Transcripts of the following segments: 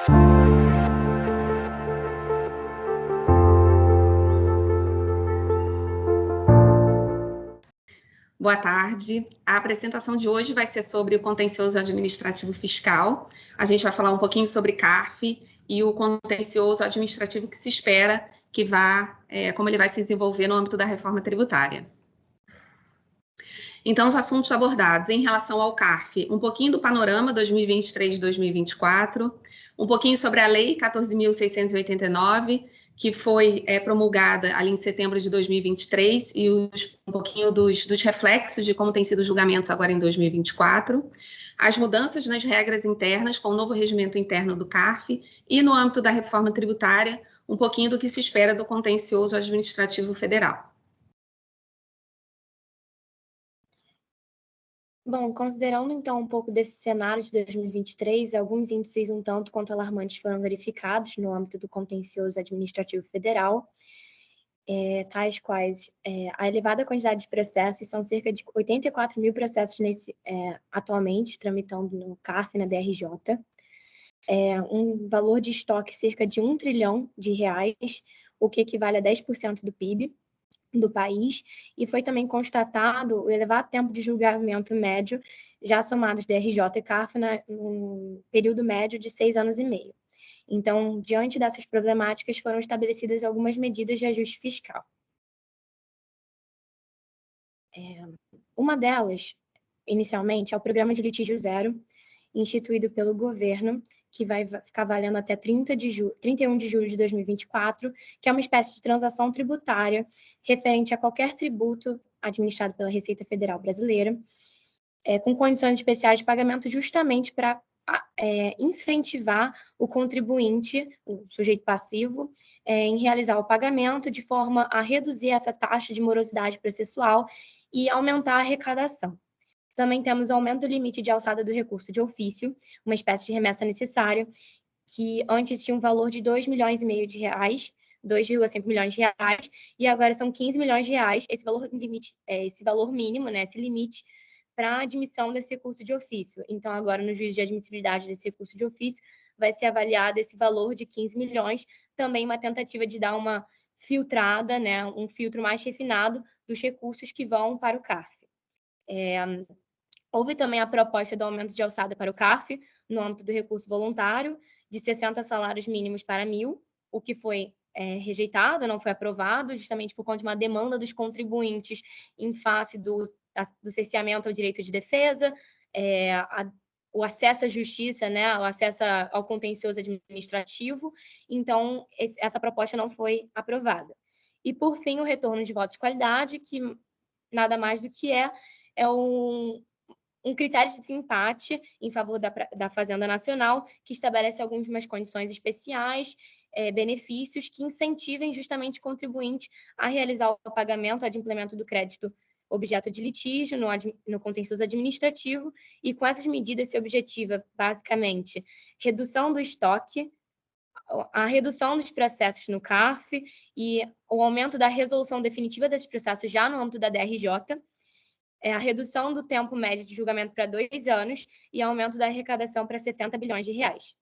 Boa tarde. A apresentação de hoje vai ser sobre o contencioso administrativo fiscal. A gente vai falar um pouquinho sobre CARF e o contencioso administrativo que se espera que vá, como ele vai se desenvolver no âmbito da reforma tributária. Então, os assuntos abordados em relação ao CARF, um pouquinho do panorama 2023-2024, um pouquinho sobre a Lei 14.689, que foi promulgada ali em setembro de 2023, e um pouquinho dos reflexos de como tem sido os julgamentos agora em 2024, as mudanças nas regras internas com o novo regimento interno do CARF, e no âmbito da reforma tributária, um pouquinho do que se espera do contencioso administrativo federal. Bom, considerando então um pouco desse cenário de 2023, alguns índices um tanto quanto alarmantes foram verificados no âmbito do contencioso administrativo federal, tais quais a elevada quantidade de processos, são cerca de 84 mil processos atualmente tramitando no CARF e na DRJ, um valor de estoque cerca de R$1 trilhão, o que equivale a 10% do PIB do país, e foi também constatado o elevado tempo de julgamento médio, já somados DRJ e CARF, no período médio de 6 anos e meio. Então, diante dessas problemáticas, foram estabelecidas algumas medidas de ajuste fiscal. Uma delas, inicialmente, é o Programa de Litígio Zero, instituído pelo governo, que vai ficar valendo até 31 de julho de 2024, que é uma espécie de transação tributária referente a qualquer tributo administrado pela Receita Federal Brasileira, com condições especiais de pagamento justamente para incentivar o contribuinte, o sujeito passivo, em realizar o pagamento de forma a reduzir essa taxa de morosidade processual e aumentar a arrecadação. Também temos o aumento do limite de alçada do recurso de ofício, uma espécie de remessa necessária, que antes tinha um valor de R$2,5 milhões de reais, 2,5 milhões de reais, e agora são 15 milhões de reais, esse valor mínimo, né, esse limite para a admissão desse recurso de ofício. Então, agora, no juízo de admissibilidade desse recurso de ofício, vai ser avaliado esse valor de 15 milhões, também uma tentativa de dar uma filtrada, né, um filtro mais refinado dos recursos que vão para o CARF. Houve também a proposta do aumento de alçada para o CARF, no âmbito do recurso voluntário, de 60 salários mínimos para 1.000, o que foi rejeitado, não foi aprovado, justamente por conta de uma demanda dos contribuintes em face do cerceamento ao direito de defesa, o acesso à justiça, né, o acesso ao contencioso administrativo. Então, essa proposta não foi aprovada. E, por fim, o retorno de votos de qualidade, que nada mais do que é um critério de desempate em favor da Fazenda Nacional, que estabelece algumas condições especiais, benefícios que incentivem justamente o contribuinte a realizar o pagamento, o adimplemento do crédito objeto de litígio no contencioso administrativo, e com essas medidas se objetiva, basicamente, redução do estoque, a redução dos processos no CARF e o aumento da resolução definitiva desses processos já no âmbito da DRJ, a redução do tempo médio de julgamento para 2 anos e aumento da arrecadação para 70 bilhões de reais.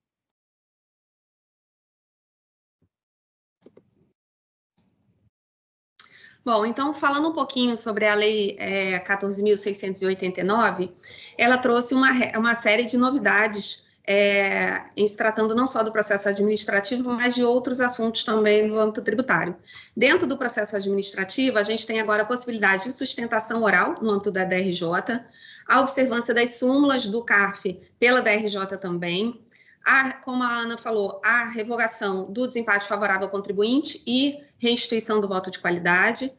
Bom, então, falando um pouquinho sobre a Lei 14.689, ela trouxe uma série de novidades em se tratando não só do processo administrativo, mas de outros assuntos também no âmbito tributário. Dentro do processo administrativo, a gente tem agora a possibilidade de sustentação oral no âmbito da DRJ, a observância das súmulas do CARF pela DRJ também, como a Ana falou, a revogação do desempate favorável ao contribuinte e restituição do voto de qualidade,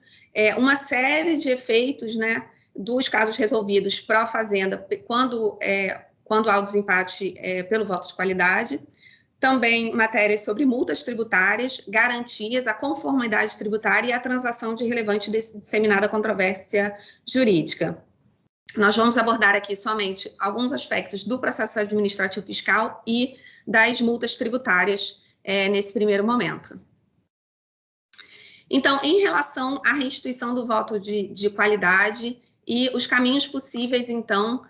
uma série de efeitos, né, dos casos resolvidos pró-fazenda quando há o desempate pelo voto de qualidade, também matérias sobre multas tributárias, garantias, a conformidade tributária e a transação de relevante disseminada controvérsia jurídica. Nós vamos abordar aqui somente alguns aspectos do processo administrativo fiscal e das multas tributárias nesse primeiro momento. Então, em relação à restituição do voto de qualidade e os caminhos possíveis, então,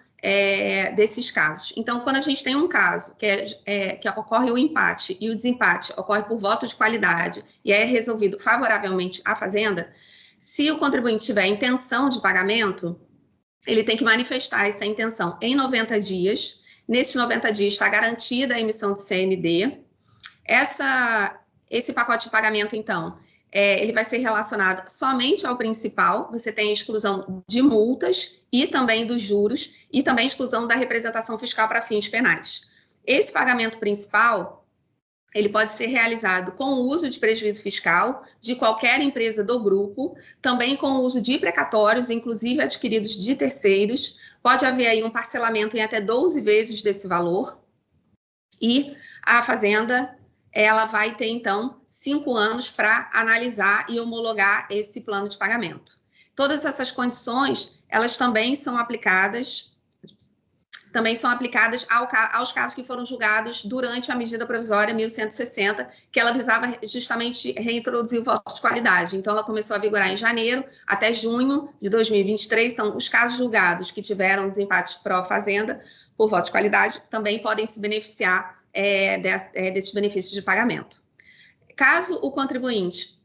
desses casos. Então, quando a gente tem um caso que ocorre o empate e o desempate ocorre por voto de qualidade e é resolvido favoravelmente à Fazenda, se o contribuinte tiver intenção de pagamento, ele tem que manifestar essa intenção em 90 dias. Nesses 90 dias está garantida a emissão de CND. Esse pacote de pagamento, então, ele vai ser relacionado somente ao principal. Você tem a exclusão de multas e também dos juros e também a exclusão da representação fiscal para fins penais. Esse pagamento principal, ele pode ser realizado com o uso de prejuízo fiscal de qualquer empresa do grupo, também com o uso de precatórios, inclusive adquiridos de terceiros. Pode haver aí um parcelamento em até 12 vezes desse valor. E a Fazenda, ela vai ter, então, 5 anos para analisar e homologar esse plano de pagamento. Todas essas condições, elas também são aplicadas aos casos que foram julgados durante a medida provisória 1160, que ela visava justamente reintroduzir o voto de qualidade. Então, ela começou a vigorar em janeiro até junho de 2023. Então, os casos julgados que tiveram desempates pró-Fazenda por voto de qualidade também podem se beneficiar desses benefícios de pagamento. Caso o contribuinte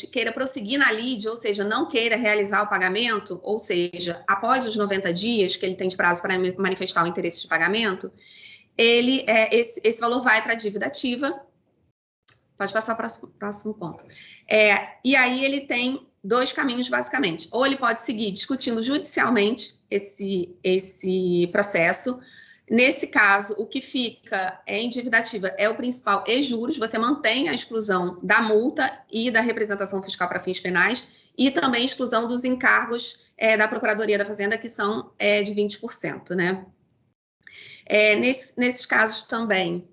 queira prosseguir na lide, ou seja, não queira realizar o pagamento, ou seja, após os 90 dias que ele tem de prazo para manifestar o interesse de pagamento, esse valor vai para a dívida ativa. Pode passar para o próximo ponto. E aí ele tem 2 caminhos, basicamente. Ou ele pode seguir discutindo judicialmente esse processo. Nesse caso, o que fica em dívida ativa é o principal e juros. Você mantém a exclusão da multa e da representação fiscal para fins penais e também a exclusão dos encargos da Procuradoria da Fazenda, que são de 20%, né? Nesses casos também,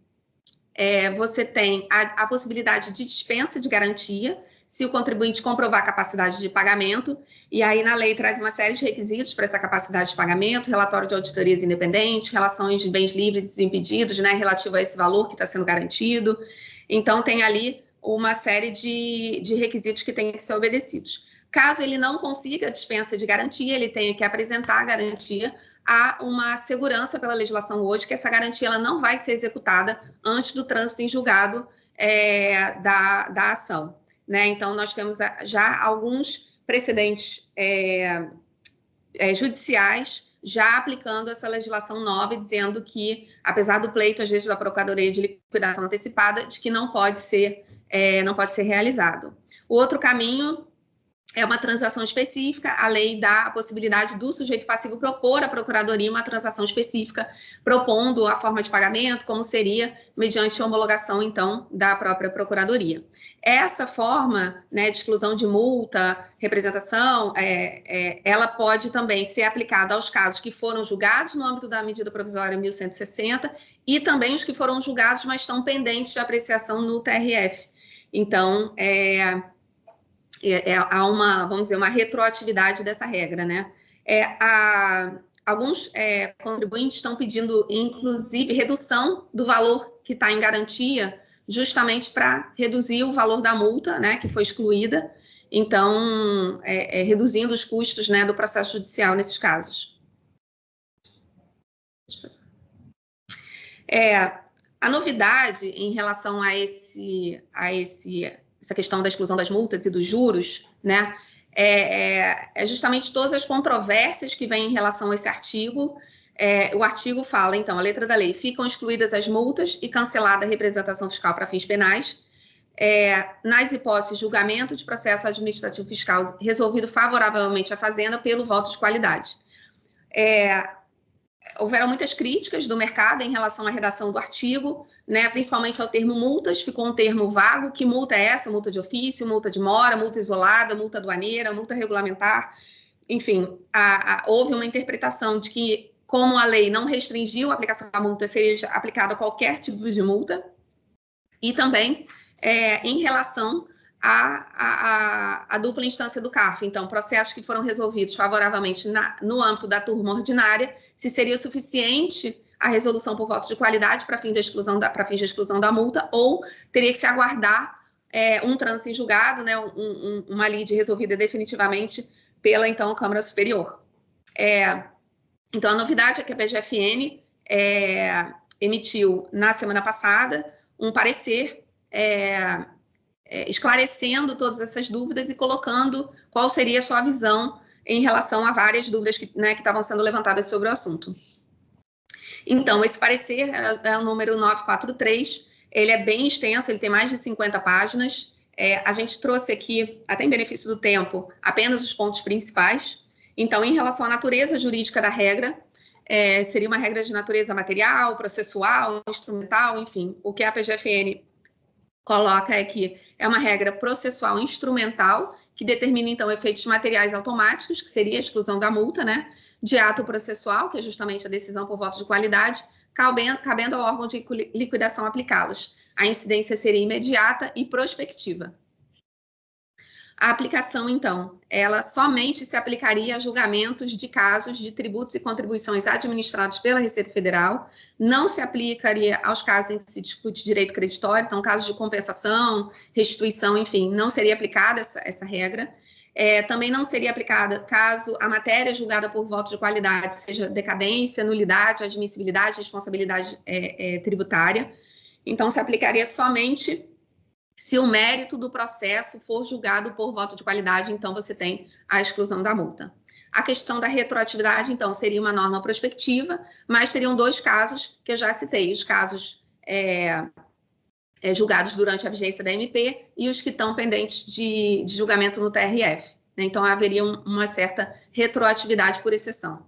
você tem a possibilidade de dispensa de garantia, se o contribuinte comprovar a capacidade de pagamento, e aí na lei traz uma série de requisitos para essa capacidade de pagamento, relatório de auditorias independentes, relações de bens livres e desimpedidos, né, relativo a esse valor que está sendo garantido. Então, tem ali uma série de requisitos que têm que ser obedecidos. Caso ele não consiga a dispensa de garantia, ele tenha que apresentar a garantia. Há uma segurança pela legislação hoje que essa garantia ela não vai ser executada antes do trânsito em julgado da ação. Né? Então, nós temos já alguns precedentes judiciais já aplicando essa legislação nova, dizendo que, apesar do pleito, às vezes, da Procuradoria de Liquidação Antecipada, de que não pode ser realizado. O outro caminho é uma transação específica. A lei dá a possibilidade do sujeito passivo propor à Procuradoria uma transação específica, propondo a forma de pagamento, como seria mediante homologação, então, da própria Procuradoria. Essa forma, né, de exclusão de multa, representação, ela pode também ser aplicada aos casos que foram julgados no âmbito da medida provisória 1160 e também os que foram julgados, mas estão pendentes de apreciação no TRF. Então, há vamos dizer, uma retroatividade dessa regra, né? Alguns contribuintes estão pedindo, inclusive, redução do valor que está em garantia, justamente para reduzir o valor da multa, né, que foi excluída, então, reduzindo os custos, né, do processo judicial nesses casos. Deixa eu passar. A novidade em relação a essa questão da exclusão das multas e dos juros, né, é justamente todas as controvérsias que vêm em relação a esse artigo. O artigo fala, então, a letra da lei: ficam excluídas as multas e cancelada a representação fiscal para fins penais, nas hipóteses de julgamento de processo administrativo fiscal resolvido favoravelmente à Fazenda pelo voto de qualidade. Houveram muitas críticas do mercado em relação à redação do artigo, né, principalmente ao termo multas. Ficou um termo vago. Que multa é essa? Multa de ofício, multa de mora, multa isolada, multa aduaneira, multa regulamentar. Enfim, houve uma interpretação de que, como a lei não restringiu a aplicação da multa, seria aplicada a qualquer tipo de multa. E também em relação a dupla instância do CARF. Então, processos que foram resolvidos favoravelmente no âmbito da turma ordinária, se seria suficiente a resolução por voto de qualidade para fins de exclusão da multa, ou teria que se aguardar um trânsito em julgado, né, uma lide resolvida definitivamente pela, então, Câmara Superior. Então, a novidade é que a PGFN emitiu, na semana passada, um parecer esclarecendo todas essas dúvidas e colocando qual seria a sua visão em relação a várias dúvidas que estavam sendo levantadas sobre o assunto. Então, esse parecer é o número 943, ele é bem extenso, ele tem mais de 50 páginas. A gente trouxe aqui, até em benefício do tempo, apenas os pontos principais. Então, em relação à natureza jurídica da regra, seria uma regra de natureza material, processual, instrumental, enfim. O que a PGFN coloca é que é uma regra processual instrumental, que determina, então, efeitos materiais automáticos, que seria a exclusão da multa, né? De ato processual, que é justamente a decisão por voto de qualidade, cabendo ao órgão de liquidação aplicá-los. A incidência seria imediata e prospectiva. A aplicação, então, ela somente se aplicaria a julgamentos de casos de tributos e contribuições administrados pela Receita Federal, não se aplicaria aos casos em que se discute direito creditório, então, casos de compensação, restituição, enfim, não seria aplicada essa regra. Também não seria aplicada caso a matéria julgada por voto de qualidade seja decadência, nulidade, admissibilidade, responsabilidade tributária. Então, se aplicaria somente se o mérito do processo for julgado por voto de qualidade, então você tem a exclusão da multa. A questão da retroatividade, então, seria uma norma prospectiva, mas seriam dois casos que eu já citei, os casos julgados durante a vigência da MP e os que estão pendentes de julgamento no TRF. Então, haveria uma certa retroatividade por exceção.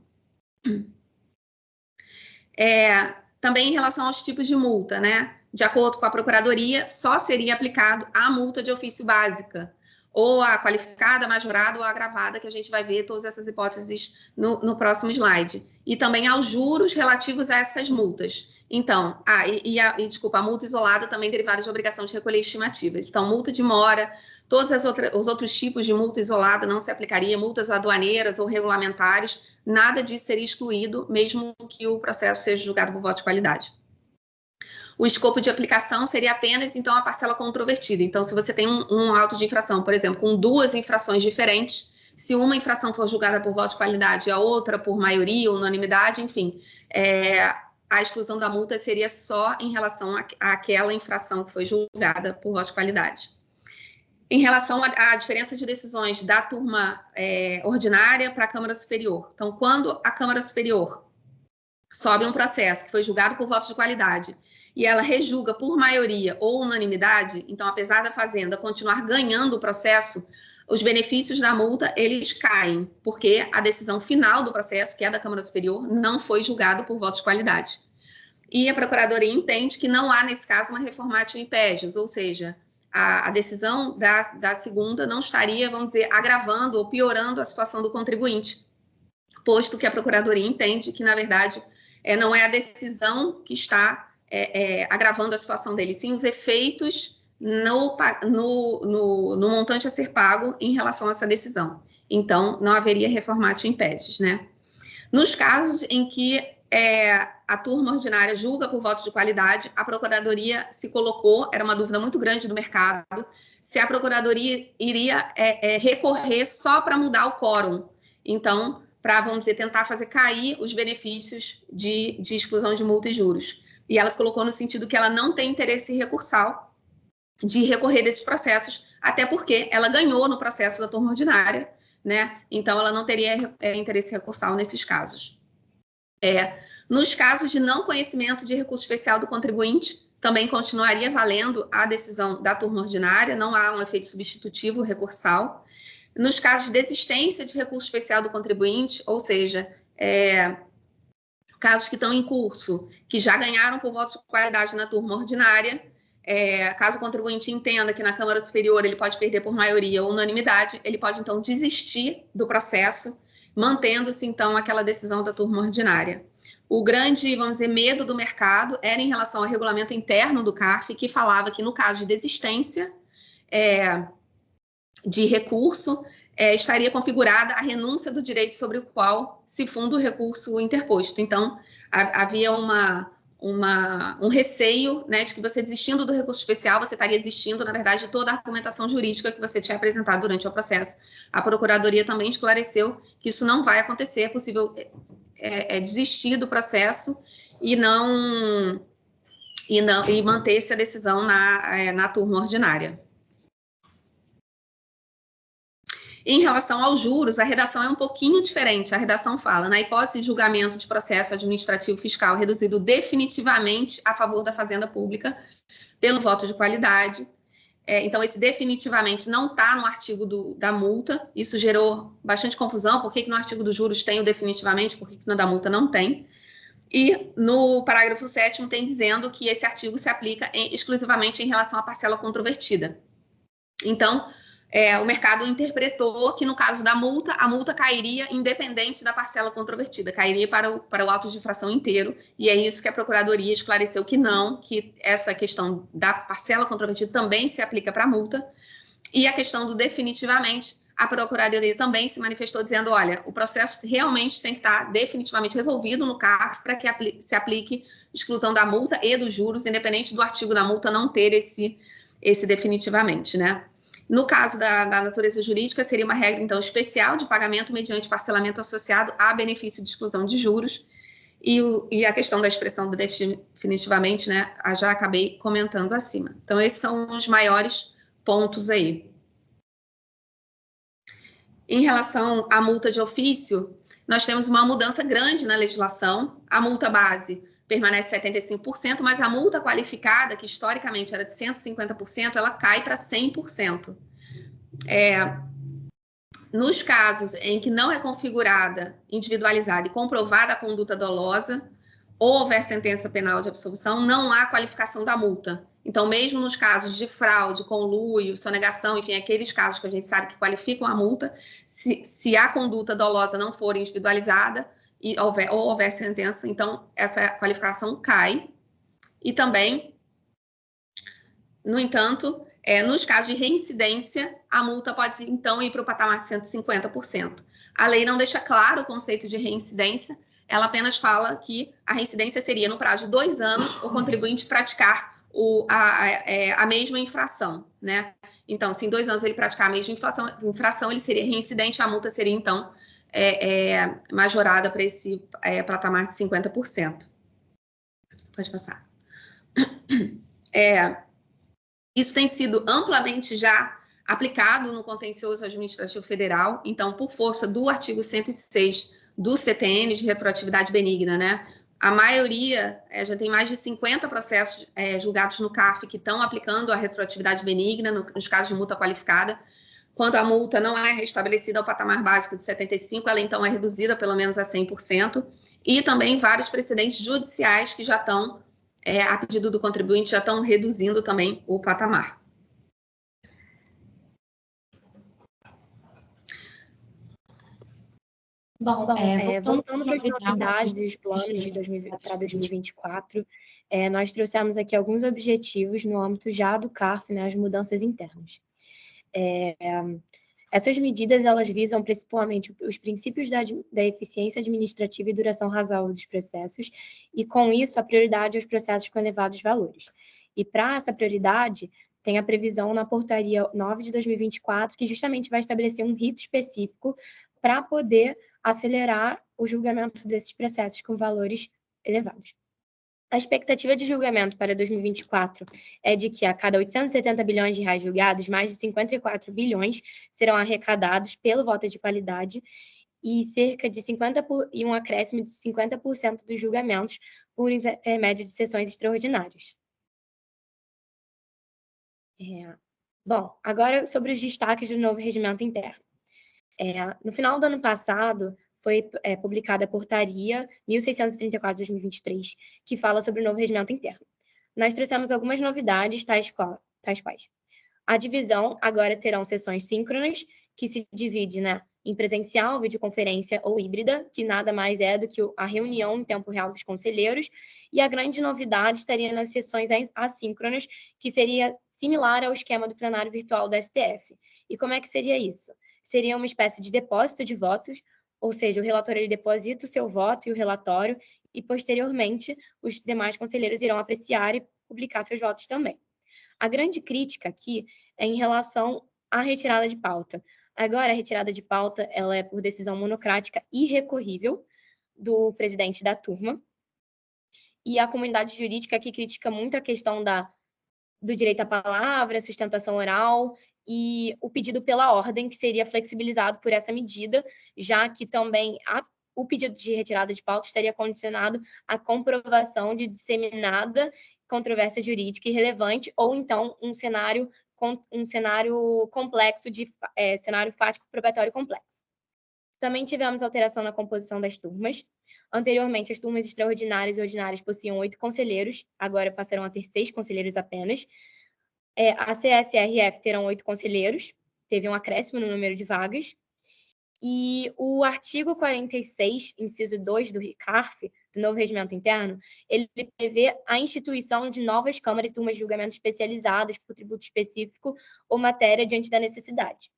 Também em relação aos tipos de multa, né? De acordo com a Procuradoria, só seria aplicado a multa de ofício básica, ou a qualificada, majorada ou agravada, que a gente vai ver todas essas hipóteses no próximo slide. E também aos juros relativos a essas multas. Então, desculpa, a multa isolada também derivada de obrigação de recolher estimativas. Então, multa de mora, todos os outros tipos de multa isolada não se aplicaria, multas aduaneiras ou regulamentares, nada disso seria excluído, mesmo que o processo seja julgado por voto de qualidade. O escopo de aplicação seria apenas, então, a parcela controvertida. Então, se você tem um auto de infração, por exemplo, com duas infrações diferentes, se uma infração for julgada por voto de qualidade e a outra por maioria, unanimidade, enfim, a exclusão da multa seria só em relação àquela infração que foi julgada por voto de qualidade. Em relação à diferença de decisões da turma ordinária para a Câmara Superior. Então, quando a Câmara Superior sobe um processo que foi julgado por voto de qualidade e ela rejulga por maioria ou unanimidade, então, apesar da Fazenda continuar ganhando o processo, os benefícios da multa, eles caem, porque a decisão final do processo, que é da Câmara Superior, não foi julgado por voto de qualidade. E a Procuradoria entende que não há, nesse caso, uma reformatio impegius, ou seja, a decisão da segunda não estaria, vamos dizer, agravando ou piorando a situação do contribuinte, posto que a Procuradoria entende que, na verdade, não é a decisão que está agravando a situação dele, sim os efeitos no montante a ser pago em relação a essa decisão. Então, não haveria reformatio impegius, né? Nos casos em que a turma ordinária julga por voto de qualidade, a Procuradoria se colocou, era uma dúvida muito grande do mercado, se a Procuradoria iria recorrer só para mudar o quórum. Então, para, vamos dizer, tentar fazer cair os benefícios de exclusão de multa e juros. E ela se colocou no sentido que ela não tem interesse recursal de recorrer desses processos, até porque ela ganhou no processo da turma ordinária, né? Então, ela não teria interesse recursal nesses casos. Nos casos de não conhecimento de recurso especial do contribuinte, também continuaria valendo a decisão da turma ordinária, não há um efeito substitutivo recursal. Nos casos de desistência de recurso especial do contribuinte, ou seja, casos que estão em curso, que já ganharam por voto de qualidade na turma ordinária, caso o contribuinte entenda que na Câmara Superior ele pode perder por maioria ou unanimidade, ele pode, então, desistir do processo, mantendo-se, então, aquela decisão da turma ordinária. O grande, vamos dizer, medo do mercado era em relação ao regulamento interno do CARF, que falava que, no caso de desistência de recurso, estaria configurada a renúncia do direito sobre o qual se funda o recurso interposto. Então, havia um receio, né, de que você desistindo do recurso especial, você estaria desistindo, na verdade, de toda a argumentação jurídica que você tinha apresentado durante o processo. A Procuradoria também esclareceu que isso não vai acontecer, é possível desistir do processo e manter-se a decisão na turma ordinária. Em relação aos juros, a redação é um pouquinho diferente. A redação fala, na hipótese de julgamento de processo administrativo fiscal reduzido definitivamente a favor da Fazenda Pública pelo voto de qualidade. Então, esse definitivamente não está no artigo da multa. Isso gerou bastante confusão. Por que no artigo dos juros tem o definitivamente, por que no da multa não tem? E no parágrafo 7º tem dizendo que esse artigo se aplica exclusivamente em relação à parcela controvertida. Então, o mercado interpretou que, no caso da multa, a multa cairia independente da parcela controvertida, cairia para o auto de infração inteiro, e é isso que a Procuradoria esclareceu que não, que essa questão da parcela controvertida também se aplica para a multa, e a questão do definitivamente, a Procuradoria também se manifestou dizendo, olha, o processo realmente tem que estar definitivamente resolvido no CARF para que se aplique exclusão da multa e dos juros, independente do artigo da multa não ter esse definitivamente, né? No caso da natureza jurídica, seria uma regra, então, especial de pagamento mediante parcelamento associado a benefício de exclusão de juros. E a questão da expressão do definitivamente, né, já acabei comentando acima. Então, esses são os maiores pontos aí. Em relação à multa de ofício, nós temos uma mudança grande na legislação. A multa base permanece 75%, mas a multa qualificada, que historicamente era de 150%, ela cai para 100%. Nos casos em que não é configurada, individualizada e comprovada a conduta dolosa, ou houver sentença penal de absolvição, não há qualificação da multa. Então, mesmo nos casos de fraude, conluio, sonegação, enfim, aqueles casos que a gente sabe que qualificam a multa, se a conduta dolosa não for individualizada, ou houver sentença, então essa qualificação cai. E também, no entanto, nos casos de reincidência, a multa pode, então, ir para o patamar de 150%. A lei não deixa claro o conceito de reincidência, ela apenas fala que a reincidência seria, no prazo de 2 anos, o contribuinte praticar a mesma infração, né? Então, se em 2 anos ele praticar a mesma infração, ele seria reincidente, a multa seria, então, majorada para esse patamar de 50%. Pode passar. Isso tem sido amplamente já aplicado no contencioso administrativo federal, então, por força do artigo 106 do CTN, de retroatividade benigna, né? A maioria, já tem mais de 50 processos julgados no CARF que estão aplicando a retroatividade benigna nos casos de multa qualificada. Quando a multa não é restabelecida ao patamar básico de 75%, ela então é reduzida pelo menos a 100%. E também vários precedentes judiciais que já estão, a pedido do contribuinte, já estão reduzindo também o patamar. Bom, voltando para as novidades e os planos para 2024, nós trouxemos aqui alguns objetivos no âmbito já do CARF, né, as mudanças internas. Essas medidas, elas visam principalmente os princípios da eficiência administrativa e duração razoável dos processos, e com isso a prioridade aos processos com elevados valores. E para essa prioridade, tem a previsão na portaria 9 de 2024, que justamente vai estabelecer um rito específico para poder acelerar o julgamento desses processos com valores elevados. A expectativa de julgamento para 2024 é de que a cada 870 bilhões de reais julgados, mais de 54 bilhões serão arrecadados pelo voto de qualidade e cerca de um acréscimo de 50% dos julgamentos por intermédio de sessões extraordinárias. Bom, agora sobre os destaques do novo regimento interno. No final do ano passado, foi publicada a portaria 1634 de 2023, que fala sobre o novo regimento interno. Nós trouxemos algumas novidades, tais quais. A divisão agora terão sessões síncronas, que se divide, né, em presencial, videoconferência ou híbrida, que nada mais é do que a reunião em tempo real dos conselheiros, e a grande novidade estaria nas sessões assíncronas, que seria similar ao esquema do plenário virtual da STF. E como é que seria isso? Seria uma espécie de depósito de votos, ou seja, o relator ele deposita o seu voto e o relatório, e posteriormente os demais conselheiros irão apreciar e publicar seus votos também. A grande crítica aqui é em relação à retirada de pauta. Agora, a retirada de pauta ela é por decisão monocrática irrecorrível, do presidente da turma. E a comunidade jurídica que critica muito a questão do direito à palavra, sustentação oral e o pedido pela ordem, que seria flexibilizado por essa medida, já que também o pedido de retirada de pauta estaria condicionado à comprovação de disseminada controvérsia jurídica irrelevante ou então um cenário complexo cenário fático probatório complexo. Também tivemos alteração na composição das turmas. Anteriormente, as turmas extraordinárias e ordinárias possuíam 8 conselheiros, agora passarão a ter 6 conselheiros apenas. A CSRF terão 8 conselheiros, teve um acréscimo no número de vagas. E o artigo 46, inciso 2 do RICARF, do novo regimento interno, ele prevê a instituição de novas câmaras e turmas de julgamento especializadas por tributo específico ou matéria diante da necessidade.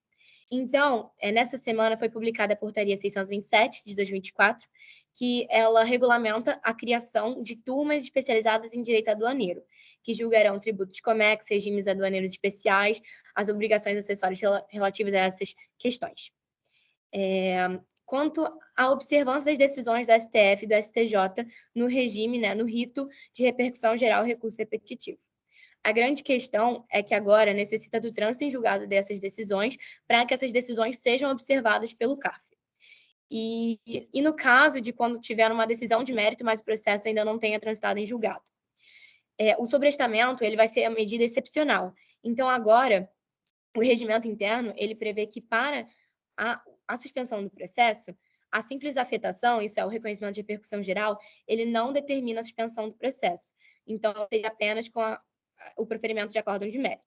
Então, nessa semana foi publicada a Portaria 627, de 2024, que ela regulamenta a criação de turmas especializadas em direito aduaneiro, que julgarão tributos de COMEX, regimes aduaneiros especiais, as obrigações acessórias relativas a essas questões. Quanto à observância das decisões do STF e do STJ no regime, no rito de repercussão geral recurso repetitivo. A grande questão é que agora necessita do trânsito em julgado dessas decisões para que essas decisões sejam observadas pelo CARF. E no caso de quando tiver uma decisão de mérito, mas o processo ainda não tenha transitado em julgado. O sobrestamento ele vai ser a medida excepcional. Então, agora, o regimento interno ele prevê que para a suspensão do processo, a simples afetação, isso é o reconhecimento de repercussão geral, ele não determina a suspensão do processo. Então, seria apenas com o proferimento de acórdão de mérito.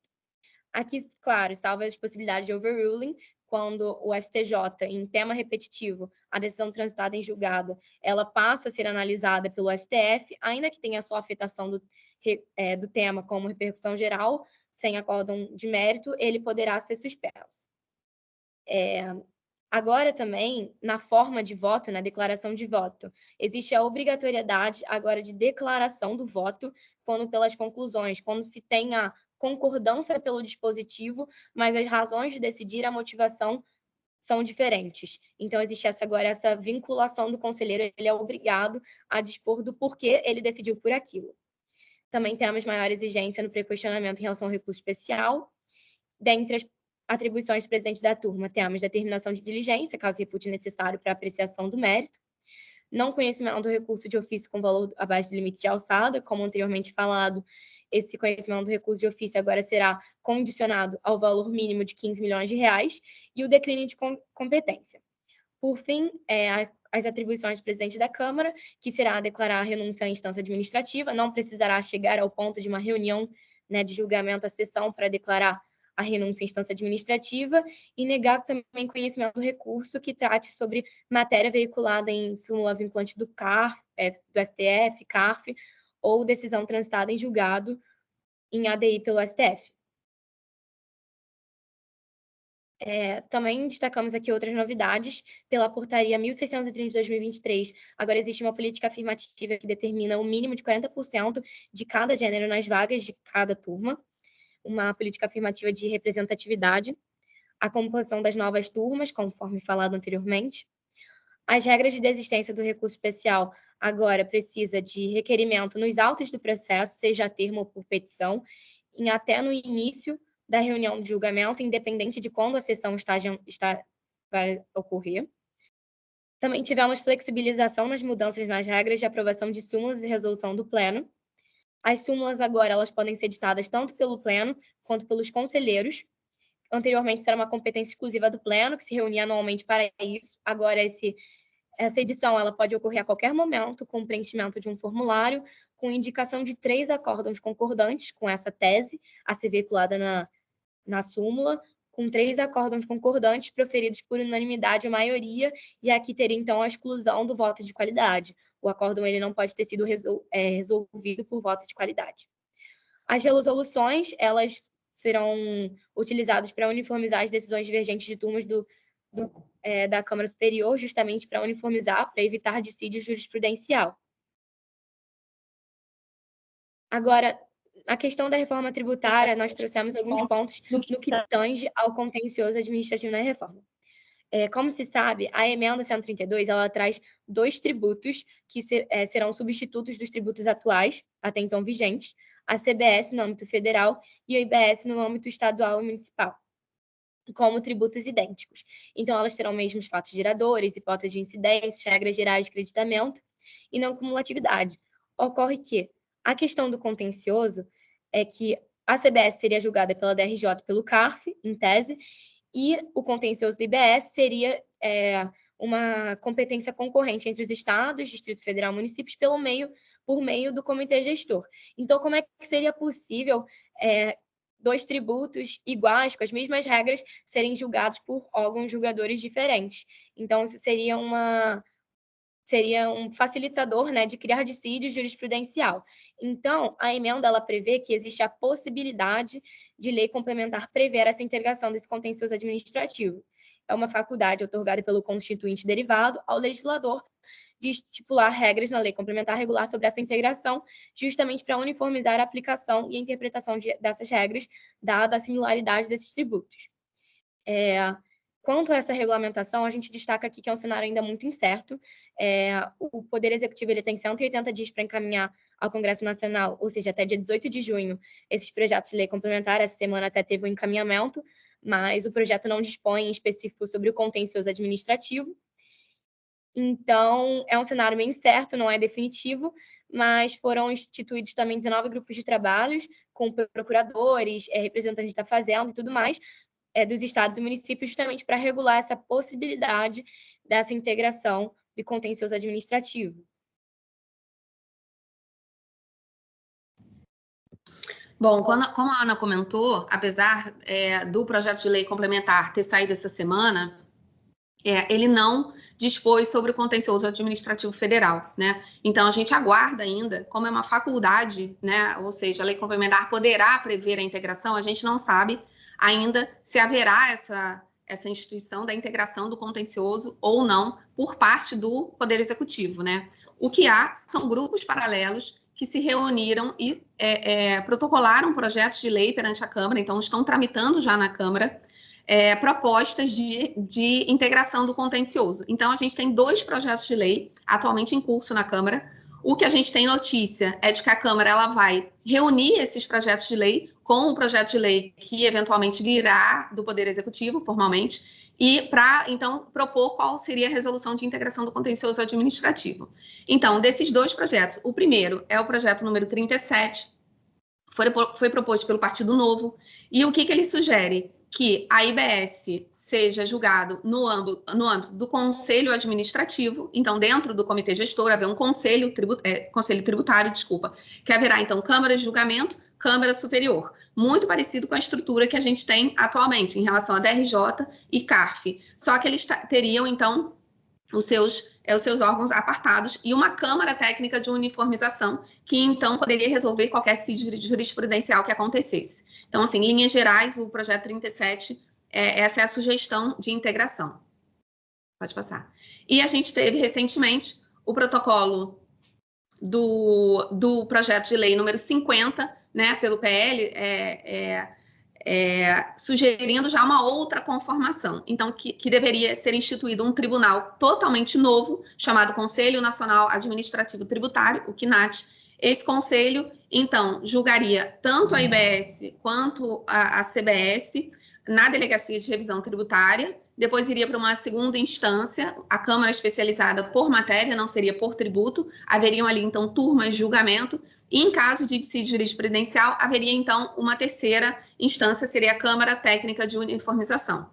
Aqui, claro, salva as possibilidades de overruling, quando o STJ, em tema repetitivo, a decisão transitada em julgado, ela passa a ser analisada pelo STF, ainda que tenha só afetação do tema como repercussão geral, sem acórdão de mérito, ele poderá ser suspenso. Agora também, na forma de voto, na declaração de voto, existe a obrigatoriedade agora de declaração do voto quando pelas conclusões, quando se tem a concordância pelo dispositivo, mas as razões de decidir a motivação são diferentes. Então, existe agora essa vinculação do conselheiro, ele é obrigado a dispor do porquê ele decidiu por aquilo. Também temos maior exigência no pré-questionamento em relação ao recurso especial. Dentre as atribuições do presidente da turma, temos determinação de diligência, caso repute necessário para apreciação do mérito, não conhecimento do recurso de ofício com valor abaixo do limite de alçada, como anteriormente falado, esse conhecimento do recurso de ofício agora será condicionado ao valor mínimo de 15 milhões de reais e o declínio de competência. Por fim, as atribuições do presidente da Câmara, que será declarar a renúncia à instância administrativa, não precisará chegar ao ponto de uma reunião de julgamento à sessão para declarar a renúncia à instância administrativa e negar também conhecimento do recurso que trate sobre matéria veiculada em súmula vinculante do CARF, do STF, CARF, ou decisão transitada em julgado em ADI pelo STF. Também destacamos aqui outras novidades. Pela portaria 1630 de 2023, agora existe uma política afirmativa que determina o mínimo de 40% de cada gênero nas vagas de cada turma, uma política afirmativa de representatividade, a composição das novas turmas, conforme falado anteriormente. As regras de desistência do recurso especial agora precisa de requerimento nos autos do processo, seja a termo ou por petição, até no início da reunião de julgamento, independente de quando a sessão vai ocorrer. Também tivemos flexibilização nas mudanças nas regras de aprovação de súmulas e resolução do Pleno. As súmulas agora elas podem ser ditadas tanto pelo Pleno quanto pelos conselheiros. Anteriormente, isso era uma competência exclusiva do Pleno, que se reunia anualmente para isso. Agora, essa edição ela pode ocorrer a qualquer momento, com o preenchimento de um formulário, com indicação de 3 acórdãos concordantes com essa tese a ser veiculada na súmula, com 3 acórdãos concordantes proferidos por unanimidade ou maioria, e aqui teria, então, a exclusão do voto de qualidade. O acórdão ele não pode ter sido resolvido por voto de qualidade. As resoluções, elas serão utilizadas para uniformizar as decisões divergentes de turmas da Câmara Superior, justamente para uniformizar, para evitar dissídio jurisprudencial. Agora, a questão da reforma tributária, nós trouxemos alguns pontos no que tange ao contencioso administrativo na reforma. Como se sabe, a emenda 132 ela traz 2 tributos que serão substitutos dos tributos atuais, até então vigentes, a CBS no âmbito federal e a IBS no âmbito estadual e municipal, como tributos idênticos. Então, elas terão mesmos fatos geradores, hipóteses de incidência, regras gerais de creditamento e não cumulatividade. Ocorre que a questão do contencioso é que a CBS seria julgada pela DRJ pelo CARF, em tese, e o contencioso do IBS seria uma competência concorrente entre os estados, Distrito Federal e municípios, por meio do comitê gestor. Então, como é que seria possível 2 tributos iguais, com as mesmas regras, serem julgados por órgãos julgadores diferentes? Então, isso seria um facilitador, né, de criar dissídio jurisprudencial. Então, a emenda ela prevê que existe a possibilidade de lei complementar prever essa integração desse contencioso administrativo. É uma faculdade otorgada pelo Constituinte derivado ao legislador de estipular regras na lei complementar regular sobre essa integração, justamente para uniformizar a aplicação e a interpretação dessas regras, dada a similaridade desses tributos. Quanto a essa regulamentação, a gente destaca aqui que é um cenário ainda muito incerto. O Poder Executivo ele tem 180 dias para encaminhar ao Congresso Nacional, ou seja, até dia 18 de junho, esses projetos de lei complementar. Essa semana até teve um encaminhamento, mas o projeto não dispõe em específico sobre o contencioso administrativo. Então, é um cenário meio incerto, não é definitivo, mas foram instituídos também 19 grupos de trabalhos, com procuradores, representantes da Fazenda e tudo mais, dos estados e municípios, justamente para regular essa possibilidade dessa integração de contencioso administrativo. Bom, como a Ana comentou, apesar do projeto de lei complementar ter saído essa semana, ele não dispôs sobre o contencioso administrativo federal, né? Então, a gente aguarda ainda, como é uma faculdade, né? Ou seja, a lei complementar poderá prever a integração, a gente não sabe ainda se haverá essa instituição da integração do contencioso ou não por parte do Poder Executivo, né? O que há são grupos paralelos que se reuniram e protocolaram projetos de lei perante a Câmara, então estão tramitando já na Câmara propostas de integração do contencioso. Então, a gente tem 2 projetos de lei atualmente em curso na Câmara. O que a gente tem notícia é de que a Câmara ela vai reunir esses projetos de lei com um projeto de lei que eventualmente virá do Poder Executivo, formalmente, e para, então, propor qual seria a resolução de integração do contencioso administrativo. Então, desses 2 projetos, o primeiro é o projeto número 37, foi proposto pelo Partido Novo, e o que ele sugere? Que a IBS seja julgado no âmbito do Conselho Administrativo, então, dentro do Comitê Gestor, haver um Conselho Tributário, que haverá, então, Câmara de Julgamento, Câmara Superior, muito parecido com a estrutura que a gente tem atualmente em relação a DRJ e CARF, só que eles teriam, então, os seus órgãos apartados e uma Câmara Técnica de Uniformização, que, então, poderia resolver qualquer dissídio jurisprudencial que acontecesse. Então, assim, em linhas gerais, o projeto 37, essa é a sugestão de integração. Pode passar. E a gente teve, recentemente, o protocolo do projeto de lei número 50, né, pelo PL, sugerindo já uma outra conformação. Então, que deveria ser instituído um tribunal totalmente novo, chamado Conselho Nacional Administrativo Tributário, o CNAT. Esse conselho, então, julgaria tanto a IBS quanto a CBS na Delegacia de Revisão Tributária, depois iria para uma segunda instância, a Câmara especializada por matéria, não seria por tributo, haveriam ali, então, turmas de julgamento, e em caso de dissídio jurisprudencial, haveria, então, uma terceira instância, seria a Câmara Técnica de Uniformização,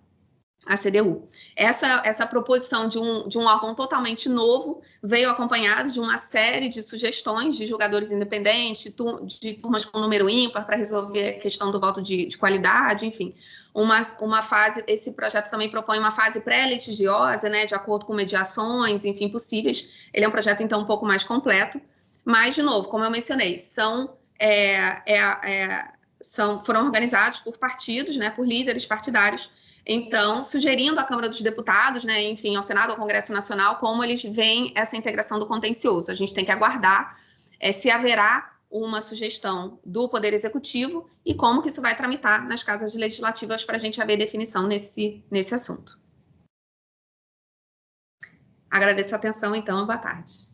a CDU. Essa proposição de um órgão totalmente novo veio acompanhada de uma série de sugestões de julgadores independentes, de turmas com número ímpar para resolver a questão do voto de qualidade, enfim. Uma fase, esse projeto também propõe uma fase pré-litigiosa, né, de acordo com mediações, enfim, possíveis. Ele é um projeto, então, um pouco mais completo. Mas, de novo, como eu mencionei, foram organizados por partidos, né, por líderes partidários, então, sugerindo à Câmara dos Deputados, né, enfim, ao Senado, ao Congresso Nacional, como eles veem essa integração do contencioso. A gente tem que aguardar se haverá uma sugestão do Poder Executivo e como que isso vai tramitar nas casas legislativas para a gente haver definição nesse assunto. Agradeço a atenção, então, boa tarde.